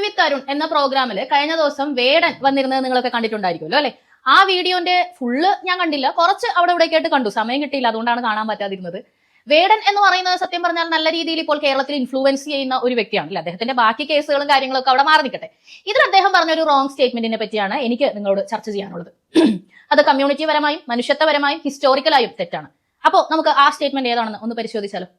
വിത്ത് അരുൺ എന്ന പ്രോഗ്രാമില് കഴിഞ്ഞ ദിവസം വേടൻ വന്നിരുന്നത് നിങ്ങളൊക്കെ കണ്ടിട്ടുണ്ടായിരിക്കുമല്ലോ അല്ലെ? ആ വീഡിയോന്റെ ഫുള്ള് ഞാൻ കണ്ടില്ല, കുറച്ച് അവിടെ ഇവിടേക്ക് ആയിട്ട് കണ്ടു, സമയം കിട്ടിയില്ല, അതുകൊണ്ടാണ് കാണാൻ പറ്റാതിരുന്നത്. വേടൻ എന്ന് പറയുന്നത് സത്യം പറഞ്ഞാൽ നല്ല രീതിയിൽ ഇപ്പോൾ കേരളത്തിൽ ഇൻഫ്ലുവൻസ് ചെയ്യുന്ന ഒരു വ്യക്തിയാണ് അല്ലെ. അദ്ദേഹത്തിന്റെ ബാക്കി കേസുകളും കാര്യങ്ങളൊക്കെ അവിടെ മാറി നിൽക്കട്ടെ. ഇതിൽ അദ്ദേഹം പറഞ്ഞൊരു റോങ് സ്റ്റേറ്റ്മെന്റിനെ പറ്റിയാണ് എനിക്ക് നിങ്ങളോട് ചർച്ച ചെയ്യാനുള്ളത്. അത് കമ്മ്യൂണിറ്റി പരമായും മനുഷ്യത്വപരമായും ഹിസ്റ്റോറിക്കലായും തെറ്റാണ്. അപ്പോൾ നമുക്ക് ആ സ്റ്റേറ്റ്മെന്റ് ഏതാണെന്ന് ഒന്ന് പരിശോധിച്ചാലോ.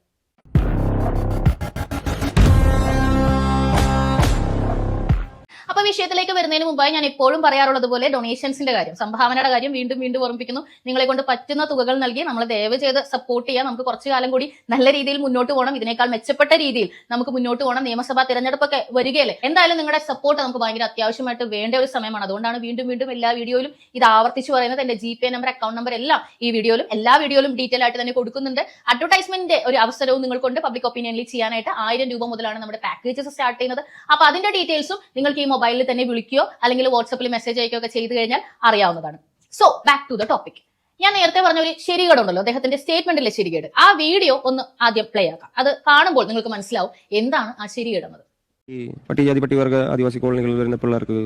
അപ്പൊ വിഷയത്തിലേക്ക് വരുന്നതിന് മുമ്പായി ഞാൻ എപ്പോഴും പറയാറുള്ളത് പോലെ ഡൊണേഷൻസിന്റെ കാര്യം, സംഭാവനയുടെ കാര്യം വീണ്ടും വീണ്ടും ഓർമ്മിപ്പിക്കുന്നു. നിങ്ങളെ കൊണ്ട് പറ്റുന്ന തുകകൾ നൽകി നമ്മളെ ദയവ് ചെയ്ത് സപ്പോർട്ട് ചെയ്യാം. നമുക്ക് കുറച്ചു കാലം കൂടി നല്ല രീതിയിൽ മുന്നോട്ട് പോകണം, ഇതിനേക്കാൾ മെച്ചപ്പെട്ട രീതിയിൽ നമുക്ക് മുന്നോട്ട് പോകണം. നിയമസഭാ തിരഞ്ഞെടുപ്പൊക്കെ വരികയല്ലേ, എന്തായാലും നിങ്ങളുടെ സപ്പോർട്ട് നമുക്ക് ഭയങ്കര അത്യാവശ്യമായിട്ട് വേണ്ട ഒരു സമയമാണ്. അതുകൊണ്ടാണ് വീണ്ടും വീണ്ടും എല്ലാ വീഡിയോയിലും ഇത് ആവർത്തിച്ച് പറയുന്നത്. എന്റെ GPay നമ്പർ, അക്കൗണ്ട് നമ്പർ എല്ലാം ഈ വീഡിയോയിലും എല്ലാ വീഡിയോയിലും ഡീറ്റെയിൽ ആയിട്ട് തന്നെ കൊടുക്കുന്നുണ്ട്. അഡ്വർടൈസ്മെന്റിന്റെ ഒരു അവസരവും നിങ്ങൾക്കൊണ്ട് പബ്ലിക് ഒപ്പീനിയനിൽ ചെയ്യാനായിട്ട് 1000 രൂപ മുതലാണ് നമ്മുടെ പാക്കേജസ് സ്റ്റാർട്ട് ചെയ്യുന്നത്. അപ്പൊ അതിന്റെ ഡീറ്റെയിൽസും നിങ്ങൾക്ക് ഈ മൊബൈലിൽ തന്നെ വിളിക്കുകയോ അല്ലെങ്കിൽ വാട്സപ്പിൽ മെസ്സേജ് അയക്കുകയോ ഒക്കെ ചെയ്തു കഴിഞ്ഞാൽ അറിയാവുന്നതാണ്. So back to the topic. ഞാൻ നേരത്തെ പറഞ്ഞ ഒരു ശരികേട് ഉണ്ടല്ലോ, അദ്ദേഹത്തിന്റെ സ്റ്റേറ്റ്മെന്റിലെ ശരികേട്, ആ വീഡിയോ ഒന്ന് ആദ്യം പ്ലേ ആക്കാം. അത് കാണുമ്പോൾ നിങ്ങൾക്ക് മനസ്സിലാവും എന്താണ് ആ ശരികേട് എന്നത്. ഈ പട്ടികജാതി പട്ടികവർഗ ആദിവാസി കോളനികളിൽ വരുന്ന പിള്ളേർക്ക്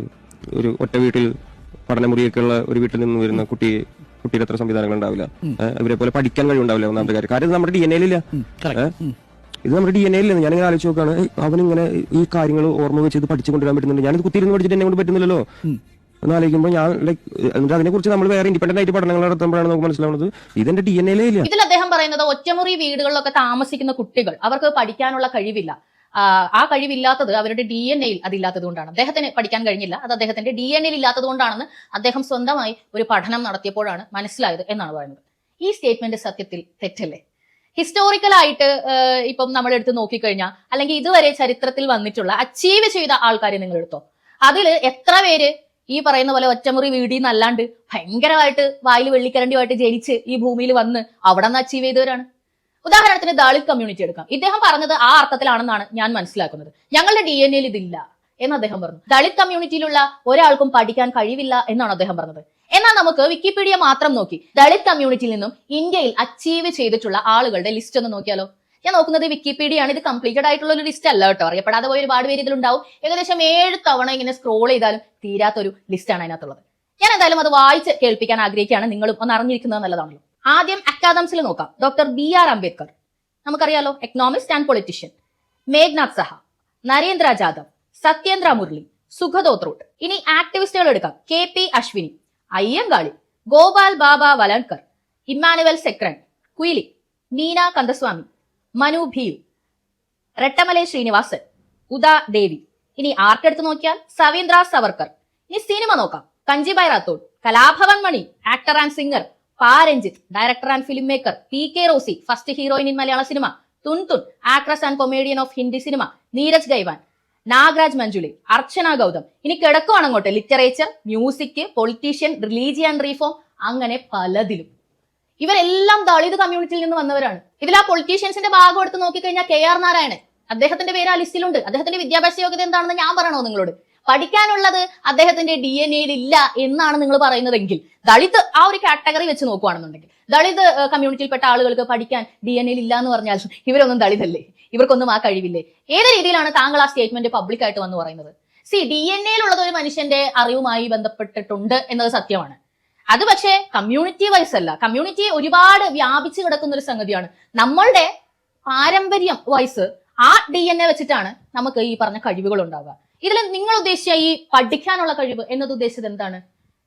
ഒരു ഒറ്റ വീട്ടിൽ പഠനമുറിയൊക്കെ ഉള്ള ഒരു വീട്ടിൽ നിന്ന് വരുന്ന കുട്ടിയുടെ അത്ര സംവിധാനങ്ങൾ ഉണ്ടാവില്ല. ഇവരെ പോലെ പഠിക്കാൻ കഴിവുണ്ടാവില്ല. ഒന്നാമത്തെ കാര്യം ഇത് നമ്മുടെ DNA യിലില്ല. ഇത് നമ്മുടെ DNA യില്ല. ഞാനിങ്ങനെ ആലോചിച്ച് നോക്കാണ്, അവനിങ്ങനെ ഈ കാര്യങ്ങൾ ഓർമ്മ വെച്ച് ഇത് പഠിച്ചു കൊണ്ടുവരാൻ പറ്റുന്നുണ്ട്. ഞാനിത് കുത്തിയിരുന്ന് പഠിച്ചിട്ട് എന്നെ കൊണ്ട് പറ്റുന്നില്ലല്ലോ എന്ന് ആലോചിക്കുമ്പോൾ ഞാൻ എന്നിട്ട് അതിനെക്കുറിച്ച് നമ്മൾ വേറെ ഇൻഡിപെൻഡന്റ് ആയിട്ട് പഠനങ്ങൾ നടത്തുമ്പോഴാണ് നമുക്ക് മനസ്സിലാവുന്നത് ഇതിന്റെ DNA യിലേ ഇല്ല. ഇതിൽ അദ്ദേഹം പറയുന്നത് ഒറ്റമുറി വീടുകളിലൊക്കെ താമസിക്കുന്ന കുട്ടികൾ അവർക്ക് പഠിക്കാനുള്ള കഴിവില്ല. ആ കഴിവില്ലാത്തത് അവരുടെ DNA യിൽ അതില്ലാത്തത് കൊണ്ടാണ്. അദ്ദേഹത്തിന് പഠിക്കാൻ കഴിഞ്ഞില്ല, അത് അദ്ദേഹത്തിന്റെ DNA യിൽ ഇല്ലാത്തത് കൊണ്ടാണെന്ന് അദ്ദേഹം സ്വന്തമായി ഒരു പഠനം നടത്തിയപ്പോഴാണ് മനസ്സിലായത് എന്നാണ് പറയുന്നത്. ഈ സ്റ്റേറ്റ്മെന്റ് സത്യത്തിൽ തെറ്റല്ലേ? ഹിസ്റ്റോറിക്കലായിട്ട് ഇപ്പം നമ്മൾ എടുത്ത് നോക്കിക്കഴിഞ്ഞാൽ, അല്ലെങ്കിൽ ഇതുവരെ ചരിത്രത്തിൽ വന്നിട്ടുള്ള അച്ചീവ് ചെയ്ത ആൾക്കാരെ നിങ്ങൾ എടുത്തോ, അതിൽ എത്ര പേര് ഈ പറയുന്ന പോലെ ഒറ്റമുറി വീടിൽ നിന്നല്ലാണ്ട് ഭയങ്കരമായിട്ട് വായിൽ വെള്ളിക്കരണ്ടിയുമായിട്ട് ജനിച്ച് ഈ ഭൂമിയിൽ വന്ന് അവിടെ നിന്ന് അച്ചീവ് ചെയ്തവരാണ്? ഉദാഹരണത്തിന് ദളിത് കമ്മ്യൂണിറ്റി എടുക്കാം. ഇദ്ദേഹം പറഞ്ഞത് ആ അർത്ഥത്തിലാണെന്നാണ് ഞാൻ മനസ്സിലാക്കുന്നത്. ഞങ്ങളുടെ DNA യിൽ ഇതില്ല എന്ന് അദ്ദേഹം പറഞ്ഞു. ദളിത് കമ്മ്യൂണിറ്റിയിലുള്ള ഒരാൾക്കും പഠിക്കാൻ കഴിവില്ല എന്നാണ് അദ്ദേഹം പറഞ്ഞത്. എന്നാൽ നമുക്ക് വിക്കിപീഡിയ മാത്രം നോക്കി ദളിത് കമ്മ്യൂണിറ്റിയിൽ നിന്നും ഇന്ത്യയിൽ അച്ചീവ് ചെയ്തിട്ടുള്ള ആളുകളുടെ ലിസ്റ്റ് ഒന്ന് നോക്കിയാലോ. ഞാൻ നോക്കുന്നത് വിക്കിപീഡിയാണ്. ഇത് കംപ്ലീറ്റഡ് ആയിട്ടുള്ള ഒരു ലിസ്റ്റ് അല്ല കേട്ടോ, അറിയപ്പെടാതെ പോയ ഒരുപാട് പേര് ഇതിലുണ്ടാവും. ഏകദേശം 7 തവണ ഇങ്ങനെ സ്ക്രോൾ ചെയ്താലും തീരാത്തൊരു ലിസ്റ്റാണ് അതിനകത്തുള്ളത്. ഞാൻ എന്തായാലും അത് വായിച്ച് കേൾപ്പിക്കാൻ ആഗ്രഹിക്കുകയാണ്, നിങ്ങളും ഒന്ന് അറിഞ്ഞിരിക്കുന്നത് നല്ലതാണല്ലോ. ആദ്യം അക്കാദംസിൽ നോക്കാം. ഡോക്ടർ BR അംബേദ്കർ, നമുക്കറിയാലോ, എക്കണോമിസ്റ്റ് ആൻഡ് പൊളിറ്റീഷ്യൻ. മേഘ്നാഥ് സഹ, നരേന്ദ്ര ജാദവ്, സത്യേന്ദ്ര മുരളി, സുഖദോത്രൂട്ട്. ഇനി ആക്ടിവിസ്റ്റുകൾ എടുക്കാം. KP അശ്വിനി, അയ്യങ്കാളി, ഗോപാൽ ബാബ വലൻകർ, ഇമ്മാനുവൽ സെക്രൻ, കുയിലി, നീന കന്ദസ്വാമി, മനു ഭീൽ, റെട്ടമലെ ശ്രീനിവാസൻ, ഉദാ ദേവി. ഇനി ആർട്ട് എടുത്ത് നോക്കിയാൽ സവീന്ദ്ര സവർക്കർ. ഇനി സിനിമ നോക്കാം. Kanjibhai Rathod, Kalabhavan Mani, actor and singer. Pa Ranjith, director and filmmaker. PK Rosy, first heroine in Malayala cinema. Tuntun, actress and comedian of Hindi cinema. Neeraj Ghaywan, Nagraj Manjule, Archana Gautam. ഇനി കിടക്കുവാണ് അങ്ങോട്ട് literature, music, politician, religion reform, അങ്ങനെ പലതിലും. ഇവരെല്ലാം ദളിത് കമ്മ്യൂണിറ്റിയിൽ നിന്ന് വന്നവരാണ്. ഇതിൽ ആ പൊളിറ്റീഷ്യൻസിന്റെ ഭാഗം എടുത്ത് നോക്കിക്കഴിഞ്ഞാൽ KR നാരായണൻ, അദ്ദേഹത്തിന്റെ പേര് ആ ലിസ്റ്റിലുണ്ട്. അദ്ദേഹത്തിന്റെ വിദ്യാഭ്യാസ യോഗ്യത എന്താണെന്ന് ഞാൻ പറയണോ നിങ്ങളോട്? പഠിക്കാനുള്ളത് അദ്ദേഹത്തിന്റെ DNA യിൽ ഇല്ല എന്നാണ് നിങ്ങൾ പറയുന്നതെങ്കിൽ, ദളിത് ആ ഒരു കാറ്റഗറി വെച്ച് നോക്കുകയാണെന്നുണ്ടെങ്കിൽ, ദളിത് കമ്മ്യൂണിറ്റിയിൽപ്പെട്ട ആളുകൾക്ക് പഠിക്കാൻ DNA യിൽ ഇല്ല എന്ന് പറഞ്ഞാൽ ഇവരൊന്നും ദളിതല്ലേ? ഇവർക്കൊന്നും ആ കഴിവില്ലേ? ഏത് രീതിയിലാണ് താങ്കൾ ആ സ്റ്റേറ്റ്മെന്റ് പബ്ലിക്കായിട്ട് വന്ന് പറയുന്നത്? DNA യിലുള്ളത് ഒരു മനുഷ്യന്റെ അറിവുമായി ബന്ധപ്പെട്ടിട്ടുണ്ട് എന്നത് സത്യമാണ്. അത് പക്ഷേ കമ്മ്യൂണിറ്റി വൈസ് അല്ല. കമ്മ്യൂണിറ്റി ഒരുപാട് വ്യാപിച്ചു കിടക്കുന്ന ഒരു സംഗതിയാണ്. നമ്മളുടെ പാരമ്പര്യം വൈസ് ആ DNA വെച്ചിട്ടാണ് നമുക്ക് ഈ പറഞ്ഞ കഴിവുകൾ ഉണ്ടാവുക. ഇതിൽ നിങ്ങൾ ഉദ്ദേശിച്ച ഈ പഠിക്കാനുള്ള കഴിവ് എന്നത് ഉദ്ദേശിച്ചത് എന്താണ്?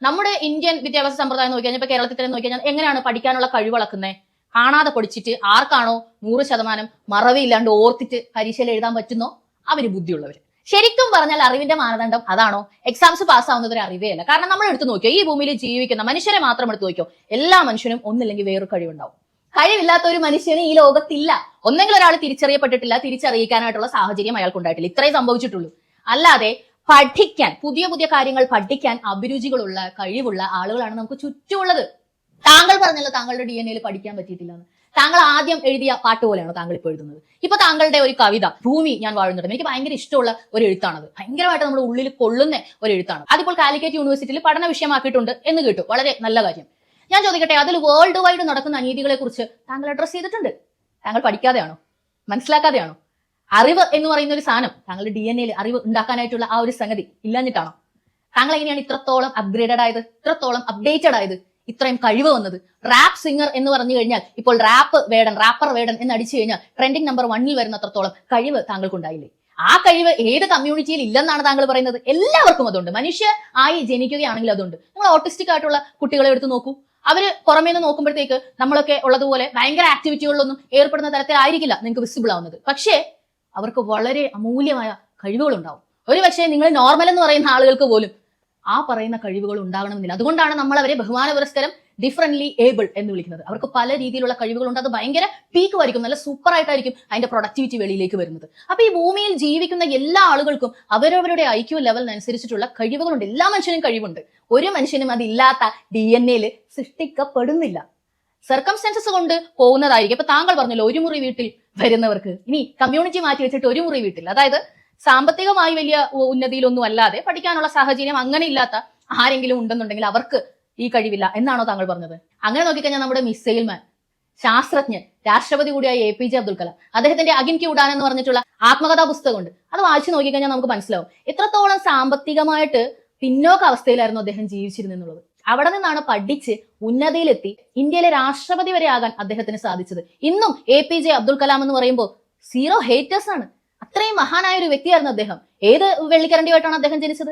നമ്മുടെ ഇന്ത്യൻ വിദ്യാഭ്യാസ സമ്പ്രദായം നോക്കി കഴിഞ്ഞാൽ, ഇപ്പൊ കേരളത്തിൽ തന്നെ നോക്കി കഴിഞ്ഞാൽ എങ്ങനെയാണ് പഠിക്കാനുള്ള കഴിവ് അളക്കുന്നത്? കാണാതെ പഠിച്ചിട്ട് ആർക്കാണോ 100% മറവിയില്ലാണ്ട് ഓർത്തിട്ട് പരീക്ഷയിൽ എഴുതാൻ പറ്റുന്നോ അവര് ബുദ്ധിയുള്ളവര്. ശരിക്കും പറഞ്ഞാൽ അറിവിന്റെ മാനദണ്ഡം അതാണോ? എക്സാംസ് പാസ്സാവുന്നത് ഒരു അറിവേ അല്ല. കാരണം നമ്മൾ എടുത്തു നോക്കിയോ, ഈ ഭൂമിയിൽ ജീവിക്കുന്ന മനുഷ്യരെ മാത്രം എടുത്തു നോക്കിയോ, എല്ലാ മനുഷ്യനും ഒന്നില്ലെങ്കിൽ വേറൊരു കഴിവുണ്ടാവും. കഴിവില്ലാത്ത ഒരു മനുഷ്യന് ഈ ലോകത്തില്ല. ഒന്നെങ്കിൽ ഒരാൾ തിരിച്ചറിയപ്പെട്ടിട്ടില്ല, തിരിച്ചറിയിക്കാനായിട്ടുള്ള സാഹചര്യം അയാൾക്കുണ്ടായിട്ടില്ല. ഇത്രയും സംഭവിച്ചിട്ടുള്ളൂ. അല്ലാതെ പഠിക്കാൻ, പുതിയ പുതിയ കാര്യങ്ങൾ പഠിക്കാൻ അഭിരുചികളുള്ള, കഴിവുള്ള ആളുകളാണ് നമുക്ക് ചുറ്റുമുള്ളത്. താങ്കൾ പറഞ്ഞല്ലോ താങ്കളുടെ DNA യിൽ പഠിക്കാൻ പറ്റിയിട്ടില്ലെന്ന്. താങ്കൾ ആദ്യം എഴുതിയ പാട്ട് പോലെയാണോ താങ്കൾ ഇപ്പോൾ എഴുതുന്നത്? ഇപ്പൊ താങ്കളുടെ ഒരു കവിത ഭൂമി ഞാൻ വാഴുന്നുണ്ട്, എനിക്ക് ഭയങ്കര ഇഷ്ടമുള്ള ഒരു എഴുത്താണത്. ഭയങ്കരമായിട്ട് നമ്മുടെ ഉള്ളിൽ കൊള്ളുന്ന ഒരു എഴുത്താണ്. അതിപ്പോൾ കാലിക്കറ്റ് യൂണിവേഴ്സിറ്റിയിൽ പഠന വിഷയമാക്കിയിട്ടുണ്ട് എന്ന് കേട്ടു. വളരെ നല്ല കാര്യം. ഞാൻ ചോദിക്കട്ടെ, അതിൽ വേൾഡ് വൈഡ് നടക്കുന്ന അനീതികളെ കുറിച്ച് താങ്കൾ അഡ്രസ് ചെയ്തിട്ടുണ്ട്? താങ്കൾ പഠിക്കാതെയാണോ? മനസ്സിലാക്കാതെയാണോ? അറിവ് എന്ന് പറയുന്ന ഒരു സാധനം താങ്കളുടെ DNA അറിവ് ഉണ്ടാക്കാനായിട്ടുള്ള ആ ഒരു സംഗതി ഇല്ലാഞ്ഞിട്ടാണോ? താങ്കൾ എങ്ങനെയാണ് ഇത്രത്തോളം അപ്ഗ്രേഡഡ് ആയത്, ഇത്രത്തോളം അപ്ഡേറ്റഡ് ആയത്, ഇത്രയും കഴിവ് വന്നത്? റാപ്പ് സിംഗർ എന്ന് പറഞ്ഞു കഴിഞ്ഞാൽ ഇപ്പോൾ റാപ്പർ വേടൻ എന്ന് അടിച്ചു കഴിഞ്ഞാൽ ട്രെൻഡിങ് നമ്പർ 1 വരുന്നത്രത്തോളം കഴിവ് താങ്കൾക്കുണ്ടായില്ലേ? ആ കഴിവ് ഏത് കമ്മ്യൂണിറ്റിയിൽ ഇല്ലെന്നാണ് താങ്കൾ പറയുന്നത്? എല്ലാവർക്കും അതുണ്ട്. മനുഷ്യ ആയി ജനിക്കുകയാണെങ്കിൽ അതുണ്ട്. നിങ്ങൾ ഓട്ടിസ്റ്റിക് ആയിട്ടുള്ള കുട്ടികളെ എടുത്ത് നോക്കൂ. അവര് പുറമേ നിന്ന് നോക്കുമ്പോഴത്തേക്ക് നമ്മളൊക്കെ ഉള്ളതുപോലെ ഭയങ്കര ആക്ടിവിറ്റികളിലൊന്നും ഏർപ്പെടുന്ന തരത്തിലായിരിക്കില്ല നിങ്ങൾക്ക് വിസിബിൾ ആവുന്നത്. പക്ഷേ അവർക്ക് വളരെ അമൂല്യമായ കഴിവുകൾ ഉണ്ടാവും. ഒരു പക്ഷേ നിങ്ങൾ നോർമൽ എന്ന് പറയുന്ന ആളുകൾക്ക് പോലും ആ പറയുന്ന കഴിവുകൾ ഉണ്ടാകണമെന്നില്ല. അതുകൊണ്ടാണ് നമ്മൾ അവരെ ബഹുമാന പുരസ്കാരം ഡിഫറently ഏബിൾ എന്ന് വിളിക്കുന്നത്. അവർക്ക് പല രീതിയിലുള്ള കഴിവുകളുണ്ട്. അത് ഭയങ്കര പീക്ക് ആയിരിക്കും, നല്ല സൂപ്പർ ആയിട്ടായിരിക്കും അതിന്റെ പ്രൊഡക്ടിവിറ്റി വെളിയിലേക്ക് വരുന്നത്. അപ്പൊ ഈ ഭൂമിയിൽ ജീവിക്കുന്ന എല്ലാ ആളുകൾക്കും അവരവരുടെ IQ ലെവലിനനുസരിച്ചിട്ടുള്ള കഴിവുകളുണ്ട്. എല്ലാ മനുഷ്യനും കഴിവുണ്ട്. ഒരു മനുഷ്യനും അതില്ലാത്ത DNA സൃഷ്ടിക്കപ്പെടുന്നില്ല. സർക്കംസ്റ്റൻസസ് കൊണ്ട് പോകുന്നതായിരിക്കും. ഇപ്പൊ താങ്കൾ പറഞ്ഞല്ലോ ഒരു മുറി വീട്ടിൽ വരുന്നവർക്ക്, ഇനി കമ്മ്യൂണിറ്റി മാറ്റി വെച്ചിട്ട് ഒരു മുറി വീട്ടിൽ, അതായത് സാമ്പത്തികമായി വലിയ ഉന്നതിയിലൊന്നും അല്ലാതെ പഠിക്കാനുള്ള സാഹചര്യം അങ്ങനെ ഇല്ലാത്ത ആരെങ്കിലും ഉണ്ടെന്നുണ്ടെങ്കിൽ അവർക്ക് ഈ കഴിവില്ല എന്നാണോ താങ്കൾ പറഞ്ഞത്? അങ്ങനെ നോക്കിക്കഴിഞ്ഞാൽ നമ്മുടെ മിസൈൽ മാൻ, ശാസ്ത്രജ്ഞൻ, രാഷ്ട്രപതി കൂടിയായ APJ അബ്ദുൽ കലാം, അദ്ദേഹത്തിന്റെ അഗിൻ കി ഉഡാൻ എന്ന് പറഞ്ഞിട്ടുള്ള ആത്മകഥാ പുസ്തകമുണ്ട്. അത് വായിച്ചു നോക്കിക്കഴിഞ്ഞാൽ നമുക്ക് മനസ്സിലാവും എത്രത്തോളം സാമ്പത്തികമായിട്ട് പിന്നോക്ക അവസ്ഥയിലായിരുന്നു അദ്ദേഹം ജീവിച്ചിരുന്നെന്നുള്ളത്. അവിടെ നിന്നാണ് പഠിച്ച് ഉന്നതിയിലെത്തി ഇന്ത്യയിലെ രാഷ്ട്രപതി വരെ ആകാൻ അദ്ദേഹത്തിന് സാധിച്ചത്. ഇന്നും APJ അബ്ദുൽ കലാം എന്ന് പറയുമ്പോൾ 0 ഹേറ്റേഴ്സ് ആണ്. അത്രയും മഹാനായ ഒരു വ്യക്തിയായിരുന്നു അദ്ദേഹം. ഏത് വെള്ളിക്കരണ്ടിയായിട്ടാണ് അദ്ദേഹം ജനിച്ചത്?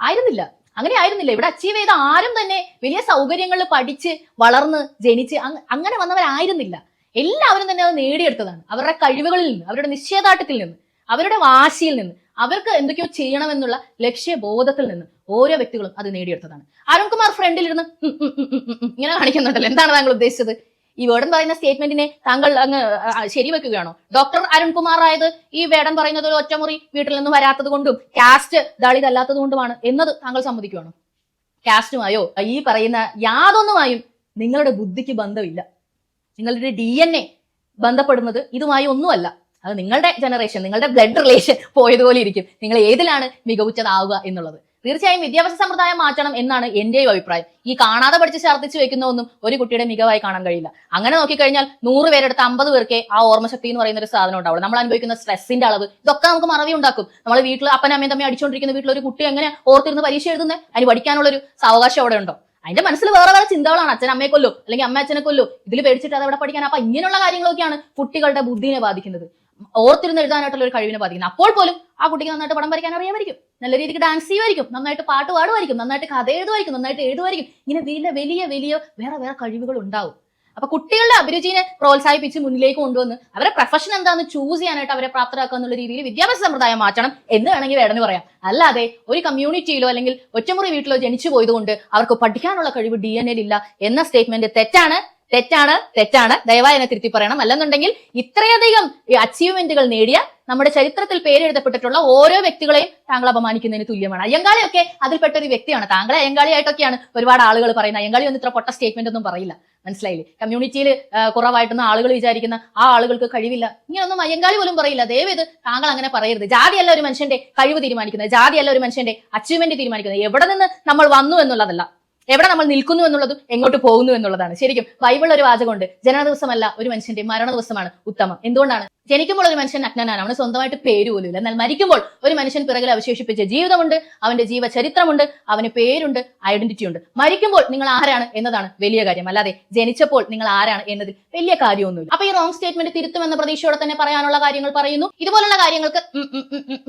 ആയിരുന്നില്ല, അങ്ങനെ ആയിരുന്നില്ല. ഇവിടെ അച്ചീവ് ചെയ്ത ആരും തന്നെ വലിയ സൗകര്യങ്ങളിൽ പഠിച്ച് വളർന്ന് ജനിച്ച് അങ്ങനെ വന്നവരായിരുന്നില്ല. എല്ലാവരും തന്നെ അത് നേടിയെടുത്തതാണ്. അവരുടെ കഴിവുകളിൽ നിന്ന്, അവരുടെ നിശ്ചയദാർഢ്യത്തിൽ നിന്ന്, അവരുടെ വാശിയിൽ നിന്ന്, അവർക്ക് എന്തൊക്കെയോ ചെയ്യണമെന്നുള്ള ലക്ഷ്യബോധത്തിൽ നിന്ന് ഓരോ വ്യക്തികളും അത് നേടിയെടുത്തതാണ്. അരുൺകുമാർ ഫ്രണ്ടിലിരുന്ന് ഇങ്ങനെ കാണിക്കുന്നുണ്ടല്ലോ. എന്താണ് താങ്കൾ ഉദ്ദേശിച്ചത്? ഈ വേടൻ പറയുന്ന സ്റ്റേറ്റ്മെന്റിനെ താങ്കൾ അങ്ങ് ശരിവെക്കുകയാണോ? ഡോക്ടർ അരുൺകുമാർ ആയത് ഈ വേടൻ പറയുന്നത് ഒരു ഒറ്റമുറി വീട്ടിൽ നിന്ന് വരാത്തത് കൊണ്ടും കാസ്റ്റ് ദളിതല്ലാത്തത് കൊണ്ടുമാണ് എന്നത് താങ്കൾ സമ്മതിക്കുകയാണോ? കാസ്റ്റുമായോ ഈ പറയുന്ന യാതൊന്നുമായും നിങ്ങളുടെ ബുദ്ധിക്ക് ബന്ധമില്ല. നിങ്ങളുടെ DNA ബന്ധപ്പെടുന്നത് ഇതുമായി ഒന്നുമല്ല. അത് നിങ്ങളുടെ ജനറേഷൻ, നിങ്ങളുടെ ബ്ലഡ് റിലേഷൻ പോയതുപോലെ ഇരിക്കും നിങ്ങൾ ഏതിലാണ് മികവുറ്റതാവുക എന്നുള്ളത്. തീർച്ചയായും വിദ്യാഭ്യാസ സമ്പ്രദായം മാറ്റണം എന്നാണ് എന്റെയും അഭിപ്രായം. ഈ കാണാതെ പഠിച്ച് ഛർദ്ദിച്ച് വെക്കുന്ന ഒന്നും ഒരു കുട്ടിയുടെ മികവായി കാണാൻ കഴിയില്ല. അങ്ങനെ നോക്കിക്കഴിഞ്ഞാൽ 100 പേരെടുത്ത് 50 പേർക്ക് ആ ഓർമ്മശക്തി എന്ന് പറയുന്ന ഒരു സാധനം ഉണ്ടാവുള്ളൂ. നമ്മൾ അനുഭവിക്കുന്ന സ്ട്രെസ്സിന്റെ അളവ് ഇതൊക്കെ നമുക്ക് മറവി ഉണ്ടാക്കും. നമ്മൾ വീട്ടിൽ അപ്പനും അമ്മയും തമ്മിൽ അടിച്ചുകൊണ്ടിരിക്കുന്ന വീട്ടിൽ ഒരു കുട്ടി എങ്ങനെ ഓർത്തിരുന്ന് പരീക്ഷ എഴുതുന്നത്? അതിന് പഠിക്കാനുള്ള ഒരു സാവകാശം അവിടെ ഉണ്ടോ? അതിന്റെ മനസ്സിൽ വേറെ വേറെ ചിന്തകളാണ്. അച്ഛൻ അമ്മയെ കൊല്ലോ അല്ലെങ്കിൽ അമ്മ അച്ഛനെ കൊല്ലോ, ഇതിൽ പേടിച്ചിട്ട് അത് അവിടെ പഠിക്കാൻ. അപ്പൊ ഇങ്ങനെയുള്ള കാര്യങ്ങളൊക്കെയാണ് കുട്ടികളുടെ ബുദ്ധിനെ ബാധിക്കുന്നത്, ഓർത്തിരുന്ന് എഴുതാനായിട്ടുള്ള ഒരു കഴിവിനെ ബാധിക്കുന്നത്. അപ്പോൾ പോലും ആ കുട്ടിക്ക് നന്നായിട്ട് പടം വരയ്ക്കാൻ അറിയാമായിരിക്കും, നല്ല രീതിക്ക് ഡാൻസ് ചെയ്യുമായിരിക്കും, നന്നായിട്ട് പാട്ട് പാടുമായിരിക്കും, നന്നായിട്ട് കഥ എഴുതുമായിരിക്കും, നന്നായിട്ട് എഴുതുമായിരിക്കും. ഇങ്ങനെ വലിയ വലിയ വേറെ കഴിവുകൾ ഉണ്ടാവും. അപ്പൊ കുട്ടികളുടെ അഭിരുചിനെ പ്രോത്സാഹിപ്പിച്ച് മുന്നിലേക്ക് കൊണ്ടുവന്ന് അവരെ പ്രൊഫഷൻ എന്താന്ന് ചൂസ് ചെയ്യാനായിട്ട് അവരെ പ്രാപ്തരാക്കുക എന്നുള്ള രീതിയിൽ വിദ്യാഭ്യാസ സമ്പ്രദായം മാറ്റണം എന്ന് വേണമെങ്കിൽ വേണമെന്ന് പറയാം. അല്ലാതെ ഒരു കമ്മ്യൂണിറ്റിയിലോ അല്ലെങ്കിൽ ഒറ്റമുറി വീട്ടിലോ ജനിച്ചു പോയതുകൊണ്ട് അവർക്ക് പഠിക്കാനുള്ള കഴിവ് DNA ഇല്ല എന്ന സ്റ്റേറ്റ്മെന്റ് തെറ്റാണ്. ദയവായി എന്നെ തിരുത്തി പറയണം. അല്ലെന്നുണ്ടെങ്കിൽ ഇത്രയധികം അച്ചീവ്മെന്റുകൾ നേടിയ നമ്മുടെ ചരിത്രത്തിൽ പേരെഴുതപ്പെട്ടിട്ടുള്ള ഓരോ വ്യക്തികളെയും താങ്കൾ അപമാനിക്കുന്നതിന് തുല്യമാണ്. അയ്യങ്കാളിയൊക്കെ അതിൽപ്പെട്ട ഒരു വ്യക്തിയാണ്. താങ്കളെ അയ്യങ്കാളിയായിട്ടൊക്കെയാണ് ഒരുപാട് ആളുകൾ പറയുന്നത്. അയ്യങ്കാളി ഒന്നും ഇത്ര പൊട്ട സ്റ്റേറ്റ്മെന്റ് ഒന്നും പറയില്ല, മനസ്സിലായില്ലേ? കമ്മ്യൂണിറ്റിയിൽ കുറവായിട്ടൊന്നും ആളുകൾ വിചാരിക്കുന്ന ആ ആളുകൾക്ക് കഴിവില്ല, ഇങ്ങനൊന്നും അയ്യങ്കാളി പോലും പറയില്ല. ദയവേത് താങ്കൾ അങ്ങനെ പറയരുത്. ജാതിയല്ല ഒരു മനുഷ്യന്റെ കഴിവ് തീരുമാനിക്കുന്നത്, ജാതിയല്ല ഒരു മനുഷ്യന്റെ അച്ചീവ്മെന്റ് തീരുമാനിക്കുന്നത്. എവിടെ നിന്ന് നമ്മൾ വന്നു എന്നുള്ളതല്ല, എവിടെ നമ്മൾ നിൽക്കുന്നു എന്നുള്ളതും എങ്ങോട്ട് പോകുന്നു എന്നുള്ളതാണ്. ശരിക്കും ബൈബിളിൽ ഒരു വാചകമുണ്ട്, ജനന ദിവസമല്ല ഒരു മനുഷ്യന്റെ മരണ ദിവസമാണ് ഉത്തമം. എന്തുകൊണ്ടാണ്? ജനിക്കുമ്പോൾ ഒരു മനുഷ്യൻ അജ്ഞനാണ്, അവന് സ്വന്തമായിട്ട് പേര് പോലും ഇല്ല. എന്നാൽ മരിക്കുമ്പോൾ ഒരു മനുഷ്യൻ പിറകിൽ അവശേഷിപ്പിച്ച ജീവിതമുണ്ട്, അവന്റെ ജീവചരിത്രമുണ്ട്, അവന് പേരുണ്ട്, ഐഡന്റിറ്റി ഉണ്ട്. മരിക്കുമ്പോൾ നിങ്ങൾ ആരാണ് എന്നതാണ് വലിയ കാര്യം, അല്ലാതെ ജനിച്ചപ്പോൾ നിങ്ങൾ ആരാണ് എന്നതിൽ വലിയ കാര്യമൊന്നുമില്ല. അപ്പൊ ഈ റോങ് സ്റ്റേറ്റ്മെന്റ് തിരുത്തുമെന്ന പ്രതീക്ഷയോടെ തന്നെ പറയാനുള്ള കാര്യങ്ങൾ പറയുന്നു. ഇതുപോലുള്ള കാര്യങ്ങൾക്ക്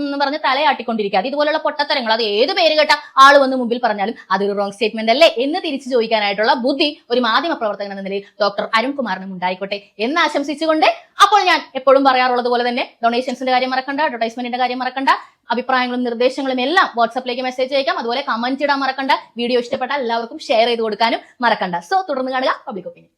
എന്ന് പറഞ്ഞ് തലയാട്ടിക്കൊണ്ടിരിക്കാതെ ഇതുപോലുള്ള പൊട്ടത്തരങ്ങൾ അത് ഏത് പേര് കേട്ട ആൾ വന്ന് മുമ്പിൽ പറഞ്ഞാലും അതൊരു റോങ് സ്റ്റേറ്റ്മെന്റ് അല്ലേ എന്ന് തിരിച്ചു ചോദിക്കാനായിട്ടുള്ള ബുദ്ധി ഒരു മാധ്യമ പ്രവർത്തകൻ എന്ന നിലയിൽ ഡോക്ടർ അരുൺകുമാറിനും ഉണ്ടായിക്കോട്ടെ എന്ന് ആശംസിച്ചുകൊണ്ട്, അപ്പോൾ ഞാൻ എപ്പോഴും പറയാറുള്ളത് പോലെ തന്നെ ഡൊണേഷൻസിന്റെ കാര്യം മറക്കണ്ട, അഡ്വർടൈസ്മെന്റിന്റെ കാര്യം മറക്കണ്ട, അഭിപ്രായങ്ങളും നിർദ്ദേശങ്ങളും എല്ലാം വാട്സ്ആപ്പിലേക്ക് മെസ്സേജ് അയക്കാം. അതുപോലെ കമന്റ് ഇടാൻ മറക്കണ്ട. വീഡിയോ ഇഷ്ടപ്പെട്ടാൽ എല്ലാവർക്കും ഷെയർ ചെയ്ത് കൊടുക്കാനും മറക്കണ്ട. സോ തുടർന്ന് കാണുക പബ്ലിക് ഒപ്പീനിയൻ.